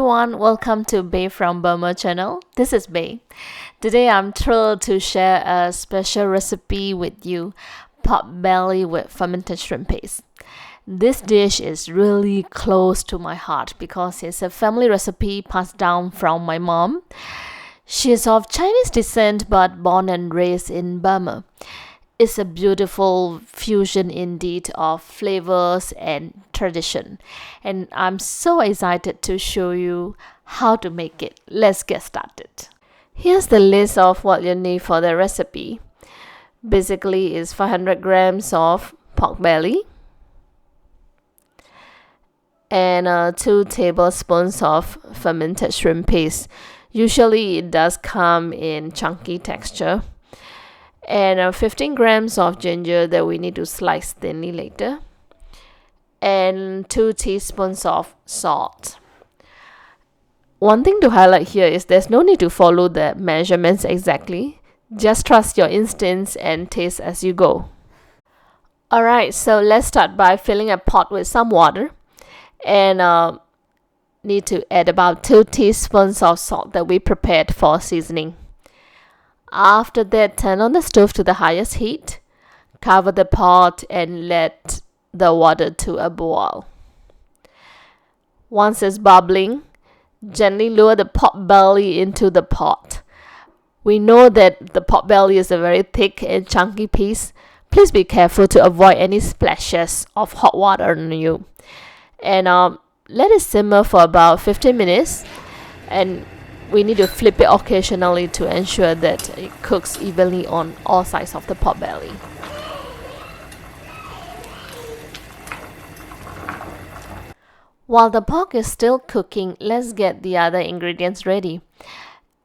everyone, welcome to Bay from Burma channel. This is Bay. Today I'm thrilled to share a special recipe with you, pot belly with fermented shrimp paste. This dish is really close to my heart because it's a family recipe passed down from my mom. She is of Chinese descent but born and raised in Burma. It's a beautiful fusion indeed of flavors and tradition, and I'm so excited to show you how to make it. Let's get started. Here's the list of what you need for the recipe. Basically, it's 500 grams of pork belly and 2 tablespoons of fermented shrimp paste. Usually, it does come in chunky texture. And 15 grams of ginger that we need to slice thinly later, and 2 teaspoons of salt. One thing to highlight here is there's no need to follow the measurements exactly. Just trust your instincts and taste as you go. Alright, so let's start by filling a pot with some water, and need to add about 2 teaspoons of salt that we prepared for seasoning. After that, turn on the stove to the highest heat, cover the pot and let the water to a boil. Once it's bubbling, gently lower the pot belly into the pot. We know that the pot belly is a very thick and chunky piece. Please be careful to avoid any splashes of hot water on you. And let it simmer for about 15 minutes, and we need to flip it occasionally to ensure that it cooks evenly on all sides of the pot belly. While the pork is still cooking, let's get the other ingredients ready.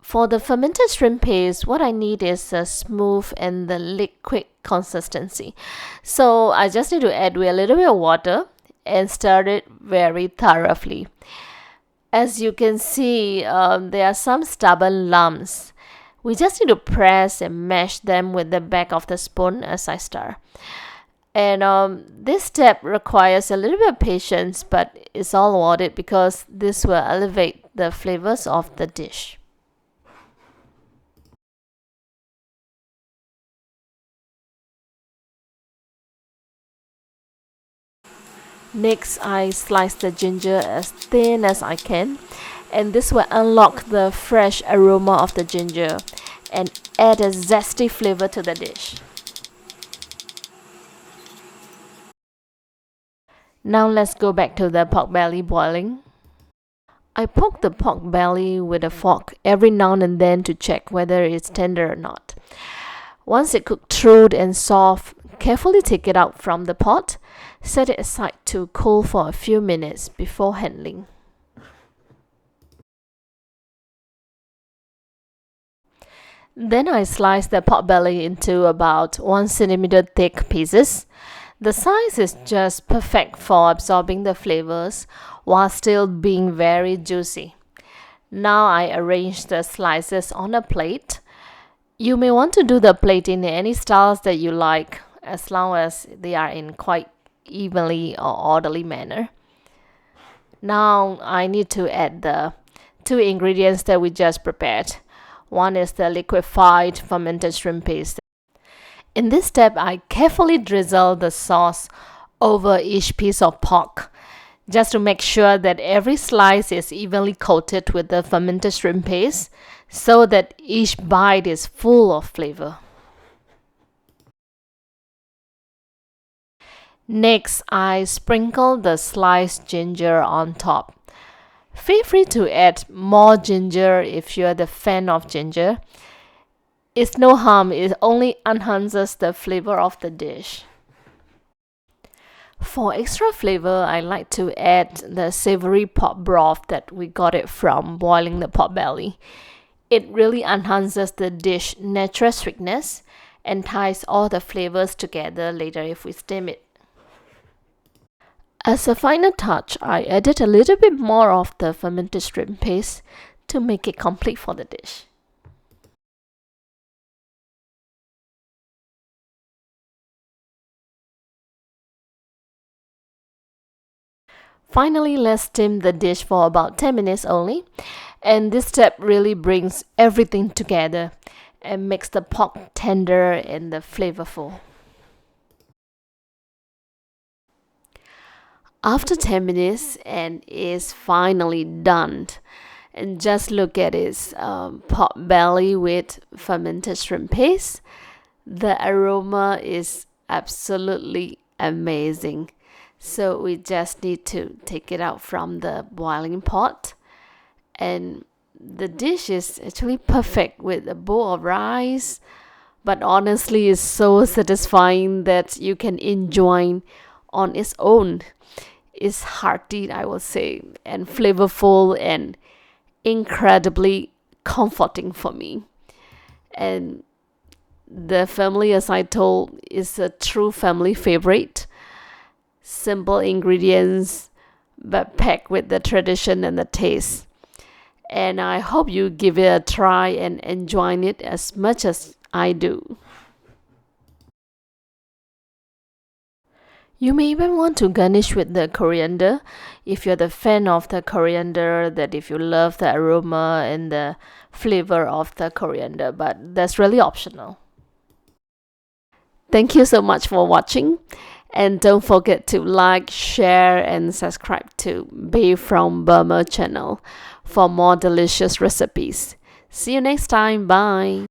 For the fermented shrimp paste, what I need is a smooth and the liquid consistency. So I just need to add a little bit of water and stir it very thoroughly. As you can see, there are some stubborn lumps. We just need to press and mash them with the back of the spoon as I stir. And this step requires a little bit of patience, but it's all worth it because this will elevate the flavors of the dish. Next, I slice the ginger as thin as I can, and this will unlock the fresh aroma of the ginger and add a zesty flavor to the dish. Now let's go back to the pork belly boiling. I poke the pork belly with a fork every now and then to check whether it's tender or not. Once it cooked through and soft, carefully take it out from the pot. Set it aside to cool for a few minutes before handling. Then I slice the pork belly into about 1 centimeter thick pieces. The size is just perfect for absorbing the flavors while still being very juicy. Now I arrange the slices on a plate. You may want to do the plating in any styles that you like, as long as they are in quite evenly or orderly manner. Now I need to add the 2 ingredients that we just prepared. One is the liquefied fermented shrimp paste. In this step, I carefully drizzle the sauce over each piece of pork, just to make sure that every slice is evenly coated with the fermented shrimp paste, so that each bite is full of flavor. Next, I sprinkle the sliced ginger on top. Feel free to add more ginger if you're the fan of ginger. It's no harm, it only enhances the flavor of the dish. For extra flavor, I like to add the savory pork broth that we got it from boiling the pork belly. It really enhances the dish natural sweetness and ties all the flavors together later if we steam it. As a final touch, I added a little bit more of the fermented shrimp paste to make it complete for the dish. Finally, let's steam the dish for about 10 minutes only. And this step really brings everything together and makes the pork tender and the flavorful. After 10 minutes and it's finally done. And just look at its pork belly with fermented shrimp paste. The aroma is absolutely amazing. So we just need to take it out from the boiling pot. And the dish is actually perfect with a bowl of rice. But honestly, it's so satisfying that you can enjoy on its own. It's hearty, I will say, and flavorful and incredibly comforting for me. And the family, as I told, is a true family favorite. Simple ingredients, but packed with the tradition and the taste. And I hope you give it a try and enjoy it as much as I do. You may even want to garnish with the coriander if you're the fan of the coriander, that if you love the aroma and the flavor of the coriander, but that's really optional. Thank you so much for watching. And don't forget to like, share, and subscribe to Bae from Burma channel for more delicious recipes. See you next time. Bye.